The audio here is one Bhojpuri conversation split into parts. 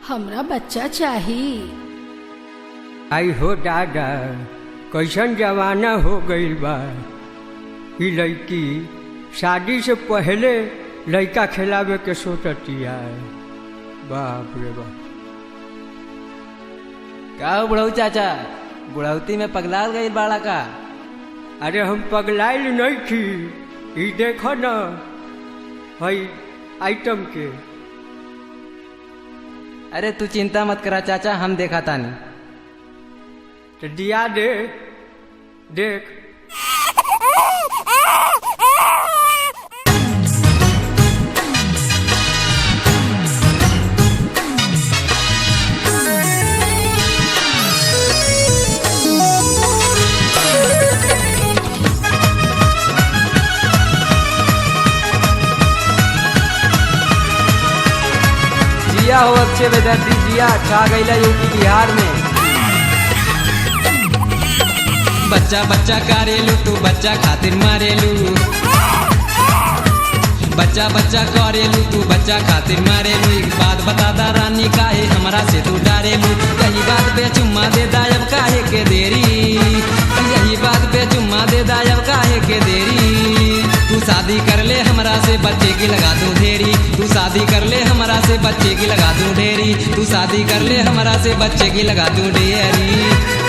हमरा बच्चा चाहिए। आई हो दादा, कैसन जमाना हो गईल बा। ई लड़की शादी से पहले लड़का खिलावे के सोचतिया। बाप रे बाप। का हो बुढ़ऊ चाचा, बुढ़ौती में पगलाल गई बाड़ा का? अरे हम पगलाइल नहीं थी। ई देखो न हई आइटम के। अरे तू चिंता मत करा चाचा, हम देखा तानी। तो दिया दे, देख। जिया हो अच्छे बेदर्दी जिया, छा गईला यूपी बिहार में। बच्चा बच्चा करेलू तू बच्चा खातिर मारेलू। बच्चा बच्चा करेलू तू बच्चा खातिर मारेलू। एक बात बता दा रानी, काहे हमरा से तू डरेलू? यही बात पे चुम्मा दे दायब काहे के देरी? यही बात पे चुम्मा दे दायब काहे के देरी? तू शादी कर ले हमरा से बच्चे की लगा दूं ढेरी। तू शादी कर ले हमरा से बच्चे की लगा दूं ढेरी। तू शादी कर ले हमरा से बच्चे की लगा दूं ढेरी।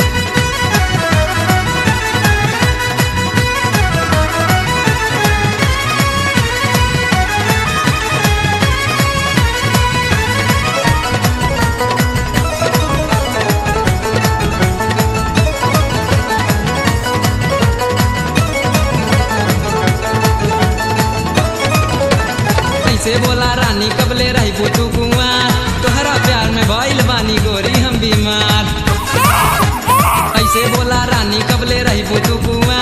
से बोला रानी कबले रही पुतू कुआ, तोहरा प्यार में भइल बानी गोरी हम बीमार। ऐसे बोला रानी कबले रही पुतू कुआ,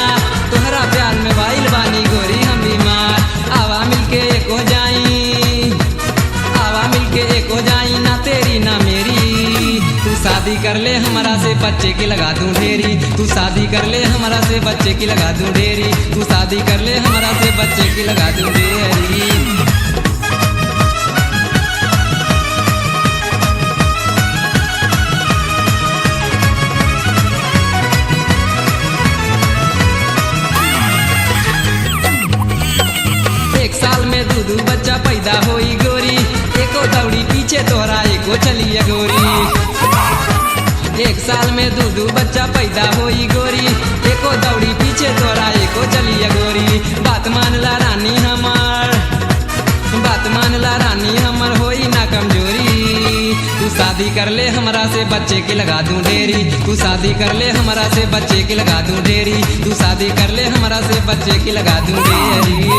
तोहरा प्यार में भइल बानी गोरी हम बीमार। आवा मिलके एक हो जाई, आवा मिलके एक हो जाई, ना तेरी ना मेरी। तू शादी कर ले हमरा से बच्चे की लगा दूं ढेरी। तू शादी कर ले हमरा से बच्चे की लगा दूं ढेरी। तू शादी कर ले हमरा से बच्चे की लगा दूं ढेरी। एक साल में दू बच्चा पैदा होई गोरी, एको दौड़ी पीछे तोरा एको चलिए गोरी। एक साल में दू बच्चा पैदा होई गोरी, एको दौड़ी पीछे तोरा एको चलिए गोरी। बात मान ला रानी हमार, बात मान ला रानी हमर होई ना कमजोरी। तू शादी कर ले हमरा से बच्चे की लगा दूं ढेरी। तू शादी कर ले हमरा से बच्चे की लगा दूं ढेरी। तू शादी कर ले हमरा से बच्चे की लगा दूं ढेरी।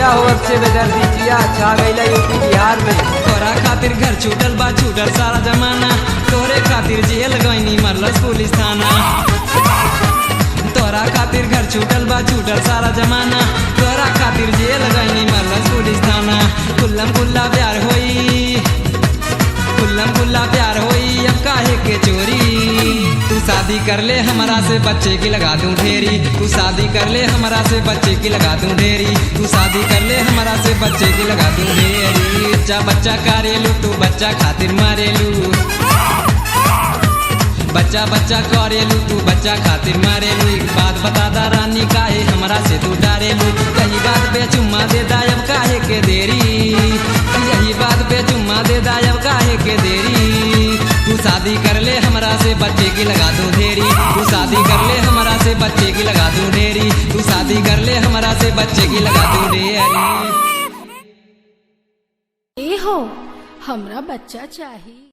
हो अच्छे बेदर्दी जिया, छा गईला यूपी बिहार में। तोरा खातिर घर छूटल बा छूटल सारा जमाना, तोरे खातिर जेल गईनी मरलस पुलिस थाना। तोरा खातिर घर छूटल बा छूटल सारा जमाना, तोरा खातिर जेल गईनी मरलस पुलिस थाना। कुल्लम कुल्ला प्यार होई, कुल्लम कुल्ला प्यार होई, अब काहे के चोरी? तू शादी कर ले हमरा से बच्चे की लगा दूं ढेरी। तू शादी कर ले हमरा से बच्चे की लगा दूं ढेरी। तू शादी कर ले हमरा से बच्चे की लगा दूं ढेरी। बच्चा बच्चा करेलू तू बच्चा खातिर मारेलू। बच्चा बच्चा करेलू तू बच्चा खातिर मारेलू। एक बात बता दा रानी, काहे हमरा से तू डरेलू? यही बात पे चुम्मा दे दायब काहे के देरी? यही बात पे चुम्मा दे दायब काहे के देरी? तू शादी कर ले हमरा से बच्चे की लगा दूं ढेरी। तू शादी कर ले हमरा से बच्चे की लगा दूं ढेरी। तू शादी कर ले हमरा से बच्चे की लगा दूं ढेरी। ए हो हमरा बच्चा चाहिए।